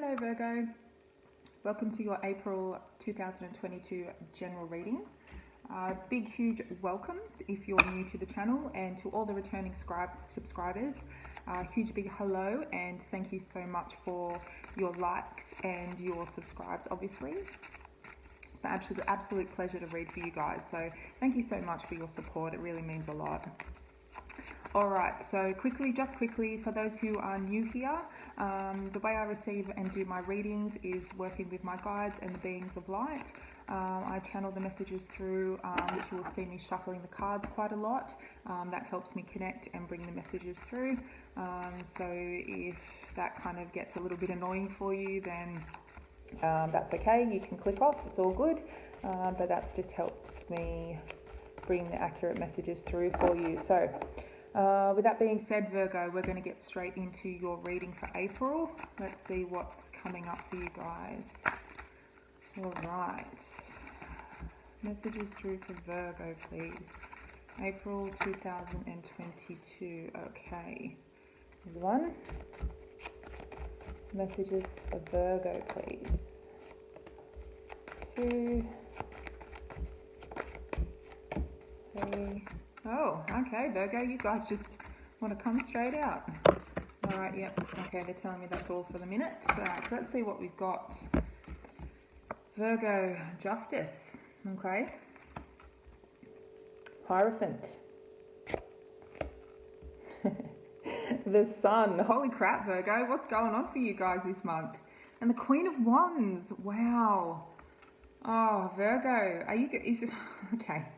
Hello Virgo, welcome to your April 2022 general reading. Big huge welcome if you're new to the channel, and to all the returning subscribers, huge big hello and thank you so much for your likes and your subscribes. Obviously it's an absolute pleasure to read for you guys, so thank you so much for your support. It really means a lot. Alright, so just quickly, for those who are new here, the way I receive and do my readings is working with my guides and the beings of light. I channel the messages through, which you will see me shuffling the cards quite a lot. That helps me connect and bring the messages through. So if that kind of gets a little bit annoying for you, then that's okay. You can click off, it's all good. But that just helps me bring the accurate messages through for you. So with that being said, Virgo, we're going to get straight into your reading for April. Let's see what's coming up for you guys. All right. Messages through for Virgo, please. April 2022. Okay. One. Messages for Virgo, please. 2. 3. Oh, okay, Virgo, you guys just want to come straight out. All right, yep. Okay, they're telling me that's all for the minute. All right, so let's see what we've got. Virgo, Justice. Okay. Hierophant. The Sun. Holy crap, Virgo, what's going on for you guys this month? And the Queen of Wands. Wow. Oh, Virgo, okay.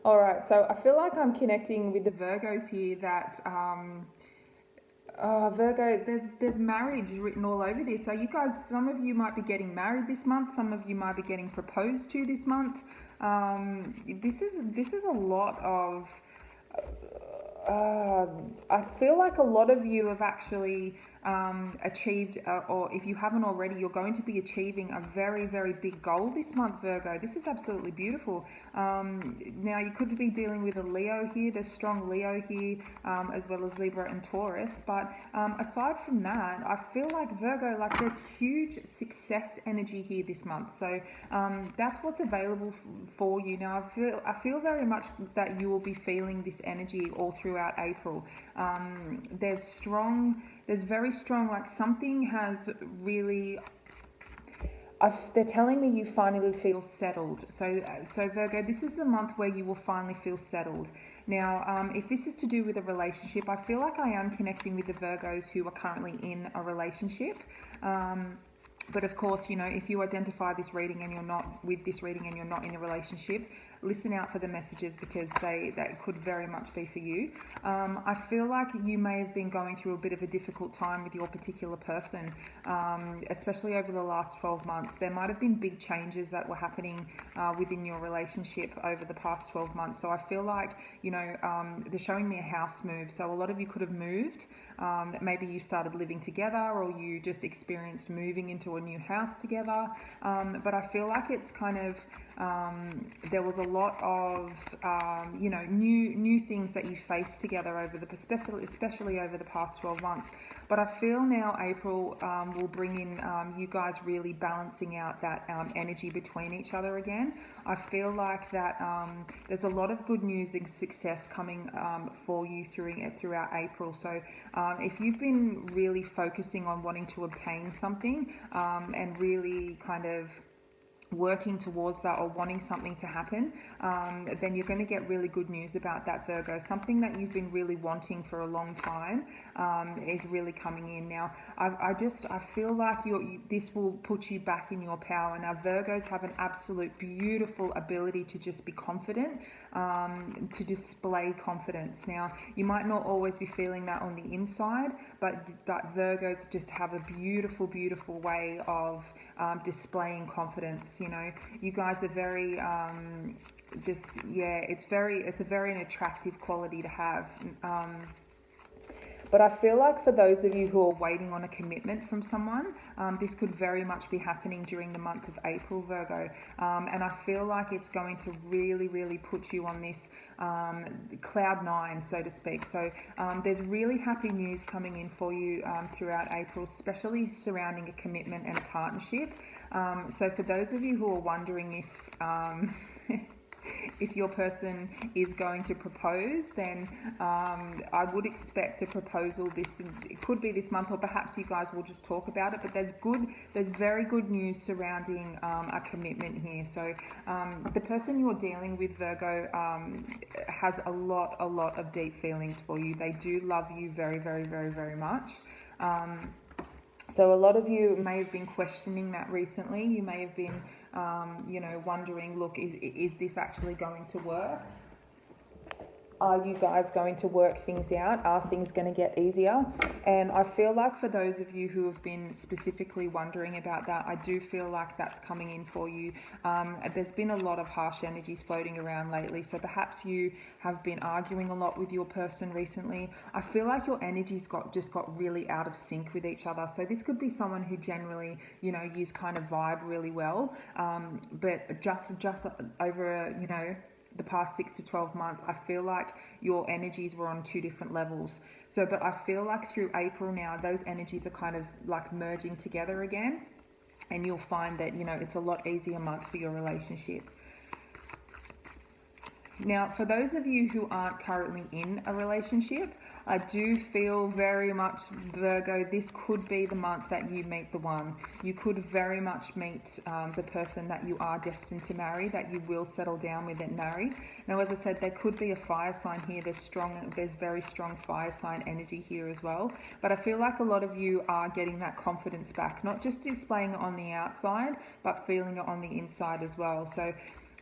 All right, so I feel like I'm connecting with the Virgos here that, Virgo, there's marriage written all over this. So you guys, some of you might be getting married this month. Some of you might be getting proposed to this month. This is a lot of, I feel like a lot of you have actually achieved, or if you haven't already, you're going to be achieving a very, very big goal this month, Virgo. This is absolutely beautiful. Now, you could be dealing with a Leo here. There's strong Leo here, as well as Libra and Taurus. But aside from that, I feel like, Virgo, like there's huge success energy here this month. So that's what's available for you. Now, I feel very much that you will be feeling this energy all throughout April. There's very strong, like something has really, they're telling me you finally feel settled. So Virgo, this is the month where you will finally feel settled. Now, if this is to do with a relationship, I feel like I am connecting with the Virgos who are currently in a relationship. But of course, you know, if you identify this reading and you're not with this reading and you're not in a relationship, listen out for the messages, because that could very much be for you. I feel like you may have been going through a bit of a difficult time with your particular person, especially over the last 12 months. There might have been big changes that were happening within your relationship over the past 12 months. So I feel like, you know, they're showing me a house move. So a lot of you could have moved. Maybe you started living together, or you just experienced moving into a new house together. But I feel like it's kind of, there was a lot of you know, new things that you faced together over especially over the past 12 months. But I feel now April will bring in you guys really balancing out that energy between each other again. I feel like that there's a lot of good news and success coming for you throughout April. So if you've been really focusing on wanting to obtain something and really kind of working towards that, or wanting something to happen, then you're going to get really good news about that, Virgo. Something that you've been really wanting for a long time is really coming in. Now, I feel like this will put you back in your power. Now, Virgos have an absolute beautiful ability to just be confident, to display confidence. Now, you might not always be feeling that on the inside, but Virgos just have a beautiful, beautiful way of displaying confidence. You know, you guys are very, it's a very attractive quality to have. But I feel like for those of you who are waiting on a commitment from someone, this could very much be happening during the month of April, Virgo. And I feel like it's going to really, really put you on this cloud nine, so to speak. So there's really happy news coming in for you throughout April, especially surrounding a commitment and a partnership. So for those of you who are wondering if your person is going to propose, then I would expect a proposal it could be this month, or perhaps you guys will just talk about it. But there's very good news surrounding a commitment here. So the person you're dealing with, Virgo, has a lot of deep feelings for you. They do love you very, very, very, very much. So a lot of you may have been questioning that recently. You may have been, wondering, look, is this actually going to work? Are you guys going to work things out? Are things going to get easier? And I feel like for those of you who have been specifically wondering about that, I do feel like that's coming in for you. There's been a lot of harsh energies floating around lately. So perhaps you have been arguing a lot with your person recently. I feel like your energies just got really out of sync with each other. So this could be someone who generally, you kind of vibe really well. But just over, the past 6 to 12 months, I feel like your energies were on two different levels. So, but I feel like through April now, those energies are kind of like merging together again. And you'll find that, it's a lot easier month for your relationship. Now, for those of you who aren't currently in a relationship, I do feel very much, Virgo, this could be the month that you meet the one. You could very much meet the person that you are destined to marry, that you will settle down with and marry. Now, as I said, there could be a fire sign here. There's very strong fire sign energy here as well. But I feel like a lot of you are getting that confidence back, not just displaying it on the outside, but feeling it on the inside as well. So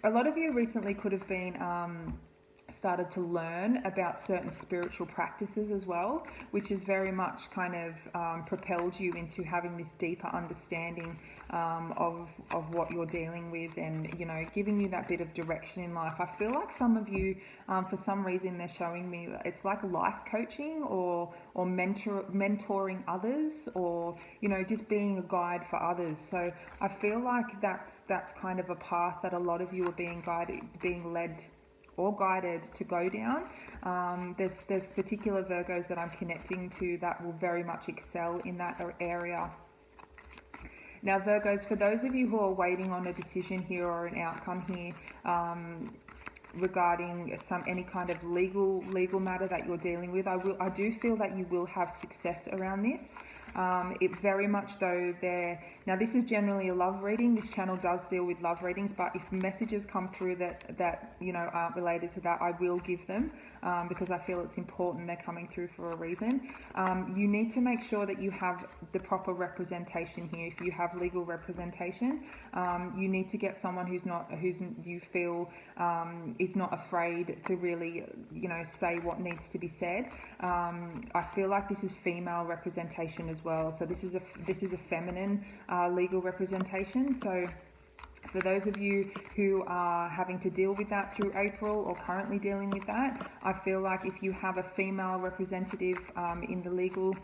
a lot of you recently could have been started to learn about certain spiritual practices as well, which has very much kind of propelled you into having this deeper understanding of what you're dealing with, and giving you that bit of direction in life. I feel like some of you, for some reason, they're showing me it's like life coaching or mentoring others, or just being a guide for others. So I feel like that's kind of a path that a lot of you are being led or guided to go down. There's particular Virgos that I'm connecting to that will very much excel in that area. Now, Virgos, for those of you who are waiting on a decision here or an outcome here, regarding any kind of legal matter that you're dealing with, I do feel that you will have success around this. It very much though now this is generally a love reading. This channel does deal with love readings, but if messages come through that aren't related to that, I will give them because I feel it's important. They're coming through for a reason. You need to make sure that you have the proper representation here. If you have legal representation, you need to get someone who you feel is not afraid to really say what needs to be said. I feel like this is female representation as well. So this is a feminine legal representation. So for those of you who are having to deal with that through April or currently dealing with that, I feel like if you have a female representative in the legal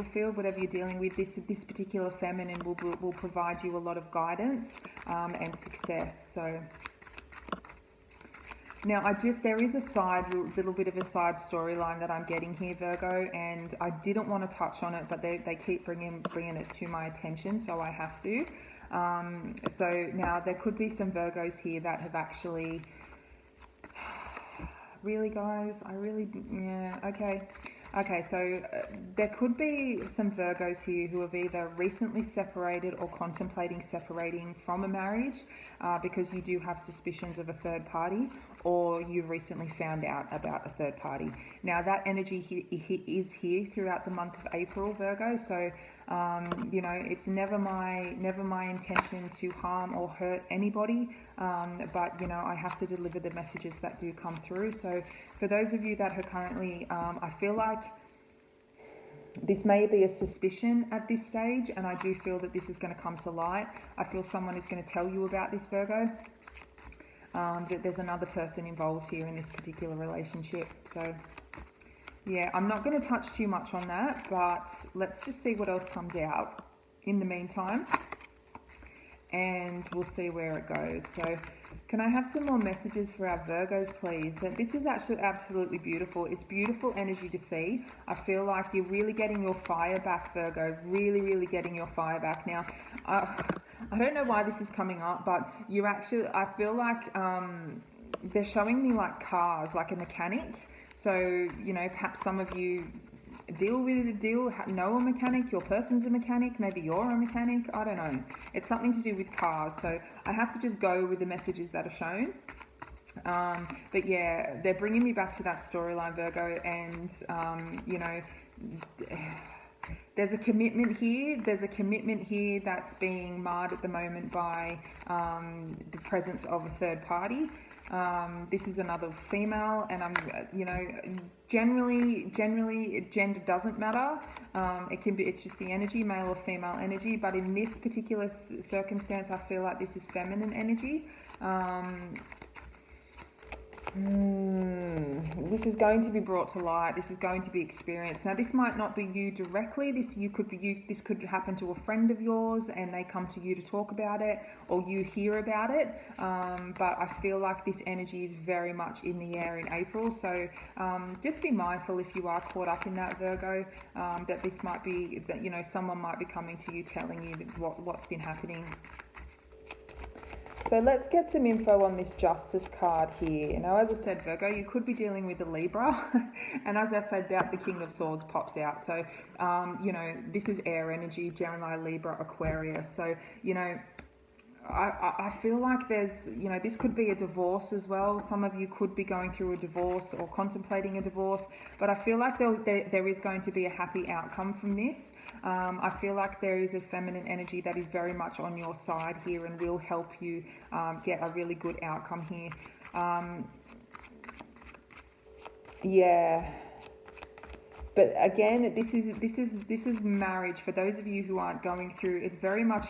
field, whatever you're dealing with, this particular feminine will provide you a lot of guidance and success. So now, there is a little bit of a side storyline that I'm getting here, Virgo, and I didn't want to touch on it, but they keep bringing it to my attention, so I have to. So now there could be some Virgos here that have actually, really, guys, Okay, so there could be some Virgos here who have either recently separated or contemplating separating from a marriage because you do have suspicions of a third party, or you've recently found out about a third party. Now that energy is here throughout the month of April, Virgo. So it's never my intention to harm or hurt anybody, but I have to deliver the messages that do come through. So for those of you that are currently, I feel like this may be a suspicion at this stage, and I do feel that this is going to come to light. I feel someone is going to tell you about this, Virgo, that there's another person involved here in this particular relationship. So Yeah, I'm not going to touch too much on that, but let's just see what else comes out in the meantime, and we'll see where it goes. So can I have some more messages for our Virgos, please? But this is actually absolutely beautiful. It's beautiful energy to see. I feel like you're really getting your fire back, Virgo. Really, really getting your fire back. Now, I don't know why this is coming up, but you're actually, I feel like they're showing me like cars, like a mechanic. So, you know, perhaps some of you know a mechanic, your person's a mechanic, maybe you're a mechanic, I don't know. It's something to do with cars, so I have to just go with the messages that are shown. But yeah, they're bringing me back to that storyline, Virgo, and you know, there's a commitment here. There's a commitment here that's being marred at the moment by the presence of a third party. This is another female, and I'm, you know, generally gender doesn't matter. It can be, it's just the energy, male or female energy. But in this particular circumstance, I feel like this is feminine energy. This is going to be brought to light. This is going to be experienced. Now, this might not be you directly. This could happen to a friend of yours, and they come to you to talk about it, or you hear about it. But I feel like this energy is very much in the air in April. So just be mindful if you are caught up in that, Virgo. That this might be that, you know, someone might be coming to you telling you that what's been happening. So let's get some info on this Justice card here. Now, as I said, Virgo, you could be dealing with a Libra. And as I said, the King of Swords pops out. So, you know, this is air energy, Gemini, Libra, Aquarius. So, you know, I feel like there's, you know, this could be a divorce as well. Some of you could be going through a divorce or contemplating a divorce, but I feel like there is going to be a happy outcome from this. I feel like there is a feminine energy that is very much on your side here and will help you get a really good outcome here. Yeah. But again, this is marriage. For those of you who aren't going through, it's very much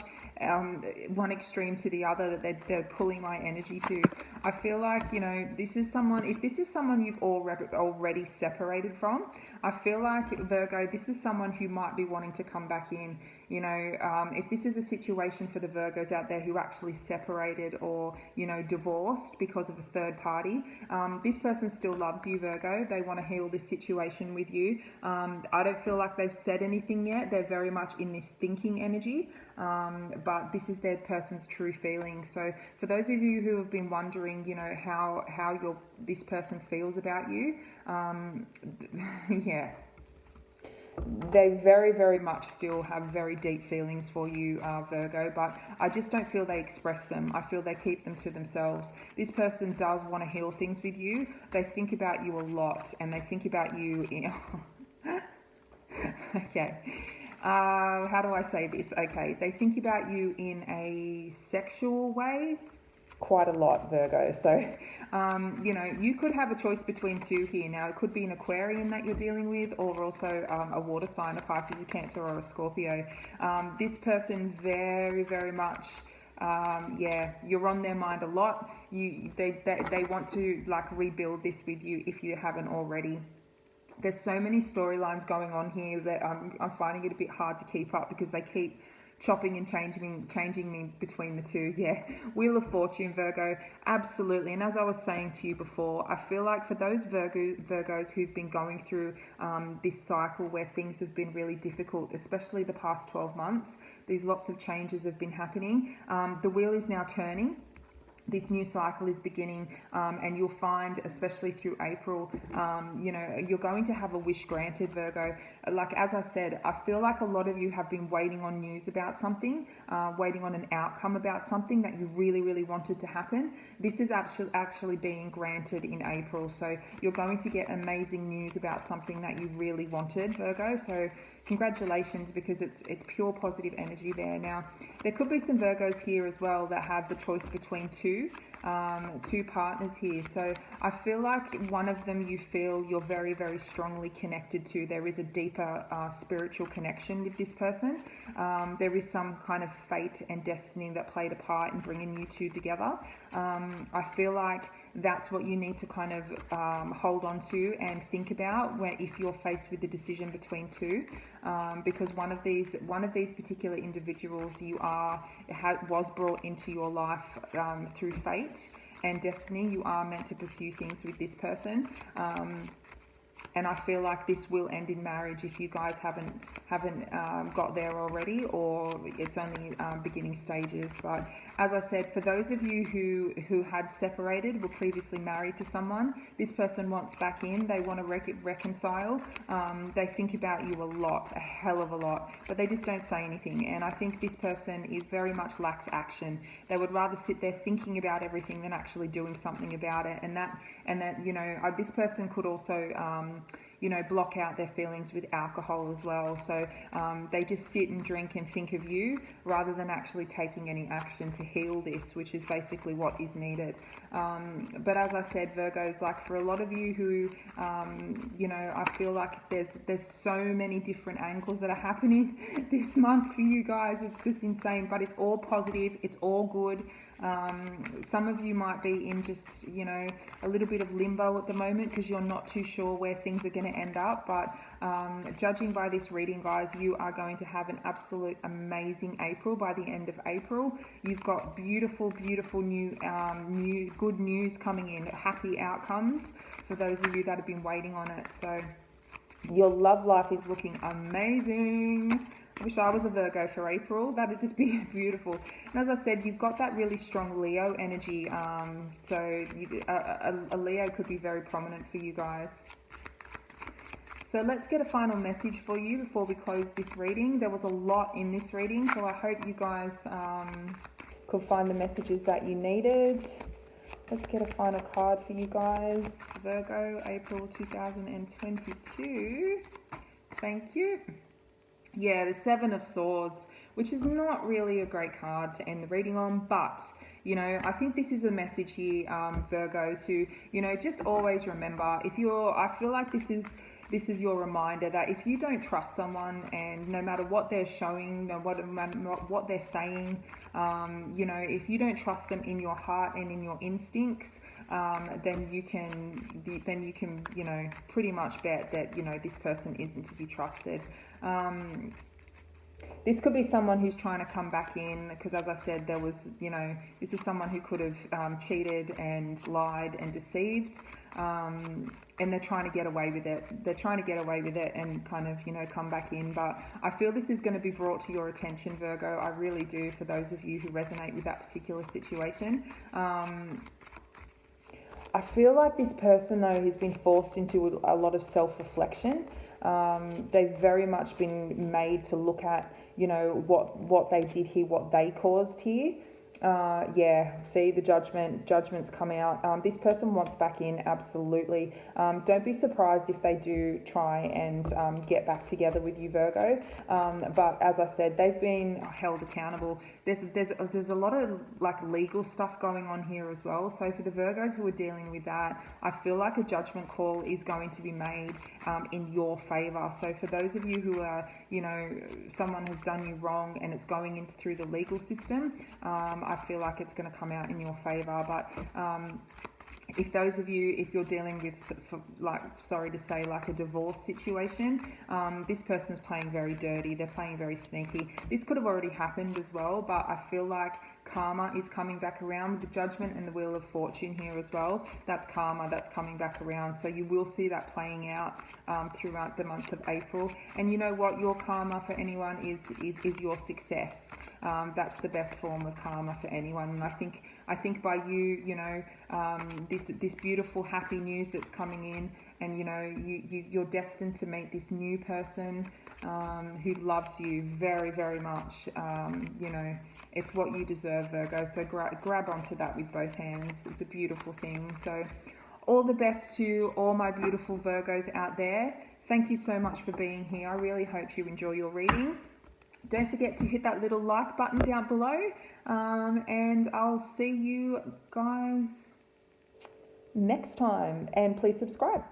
one extreme to the other that they're pulling my energy to. I feel like, you know, this is someone, if this is someone you've already separated from, I feel like, Virgo, this is someone who might be wanting to come back in. You know, if this is a situation for the Virgos out there who actually separated or, you know, divorced because of a third party, this person still loves you, Virgo. They want to heal this situation with you. I don't feel like they've said anything yet. They're very much in this thinking energy, but this is their person's true feelings. So for those of you who have been wondering, you know, how this person feels about you, yeah. They very, very much still have very deep feelings for you, Virgo, but I just don't feel they express them. I feel they keep them to themselves. This person does want to heal things with you. They think about you a lot, and they think about you in... Okay. How do I say this? Okay. They think about you in a sexual way quite a lot, Virgo. So, you know, you could have a choice between two here. Now, it could be an Aquarian that you're dealing with, or also a water sign, a Pisces, a Cancer, or a Scorpio. This person very, very much, yeah, you're on their mind a lot. They want to like rebuild this with you if you haven't already. There's so many storylines going on here that I'm finding it a bit hard to keep up because they keep chopping and changing me between the two. Yeah, Wheel of Fortune, Virgo, absolutely. And as I was saying to you before, I feel like for those Virgos who've been going through this cycle where things have been really difficult, especially the past 12 months, these lots of changes have been happening. The wheel is now turning. This new cycle is beginning, and you'll find, especially through April, you know, you're going to have a wish granted, Virgo. Like, as I said, I feel like a lot of you have been waiting on news about something, waiting on an outcome about something that you really, really wanted to happen. This is actually being granted in April. So you're going to get amazing news about something that you really wanted, Virgo. So congratulations, because it's pure positive energy there. Now, there could be some Virgos here as well that have the choice between two partners here. So I feel like one of them you feel you're very, very strongly connected to. There is a deeper spiritual connection with this person. There is some kind of fate and destiny that played a part in bringing you two together. I feel like that's what you need to kind of hold on to and think about if you're faced with the decision between two, because one of these particular individuals was brought into your life through fate and destiny. You are meant to pursue things with this person. And I feel like this will end in marriage if you guys haven't got there already, or it's only beginning stages. But as I said, for those of you who had separated, were previously married to someone, this person wants back in. They want to reconcile. They think about you a hell of a lot, but they just don't say anything. And I think this person is very much lacks action. They would rather sit there thinking about everything than actually doing something about it. And that this person could also block out their feelings with alcohol as well. So they just sit and drink and think of you rather than actually taking any action to heal this, which is basically what is needed. But as I said, Virgos, like for a lot of you who, I feel like there's so many different angles that are happening this month for you guys. It's just insane, but it's all positive. It's all good. Some of you might be in just, a little bit of limbo at the moment because you're not too sure where things are going to end up. But judging by this reading, guys, you are going to have an absolute amazing April. By the end of April, you've got beautiful, beautiful new good news coming in, happy outcomes for those of you that have been waiting on it. So your love life is looking amazing. I wish I was a Virgo for April. That'd just be beautiful. And as I said, you've got that really strong Leo energy. So a Leo could be very prominent for you guys. So let's get a final message for you before we close this reading. There was a lot in this reading, so I hope you guys could find the messages that you needed. Let's get a final card for you guys. Virgo, April 2022. Thank you. Yeah, the Seven of Swords, which is not really a great card to end the reading on, but, I think this is a message here, Virgo, to, just always remember, I feel like this is your reminder that if you don't trust someone, and no matter what they're showing, no matter what they're saying, if you don't trust them in your heart and in your instincts, then you can pretty much bet that, this person isn't to be trusted. This could be someone who's trying to come back in, because as I said, there was, this is someone who could have cheated and lied and deceived, and they're trying to get away with it. They're trying to get away with it and kind of, come back in. But I feel this is going to be brought to your attention, Virgo. I really do, for those of you who resonate with that particular situation. I feel like this person, though, has been forced into a lot of self-reflection. They've very much been made to look at, what they did here, what they caused here. See the judgment's come out. This person wants back in, absolutely. Don't be surprised if they do try and get back together with you, Virgo. But as I said, they've been held accountable. There's a lot of like legal stuff going on here as well. So for the Virgos who are dealing with that, I feel like a judgment call is going to be made in your favor. So for those of you who are, someone has done you wrong and it's going into through the legal system, I feel like it's going to come out in your favor. But if those of you, if you're dealing with, sorry to say, like a divorce situation, this person's playing very dirty. They're playing very sneaky. This could have already happened as well, but I feel like karma is coming back around with the Judgment and the Wheel of Fortune here as well. That's karma that's coming back around. So you will see that playing out throughout the month of April. And you know what? Your karma for anyone is your success. That's the best form of karma for anyone. And I think by you, this beautiful happy news that's coming in, and you're destined to meet this new person who loves you very, very much. It's what you deserve, Virgo. So grab onto that with both hands. It's a beautiful thing. So all the best to all my beautiful Virgos out there. Thank you so much for being here. I really hope you enjoy your reading. Don't forget to hit that little like button down below, and I'll see you guys next time. And please subscribe.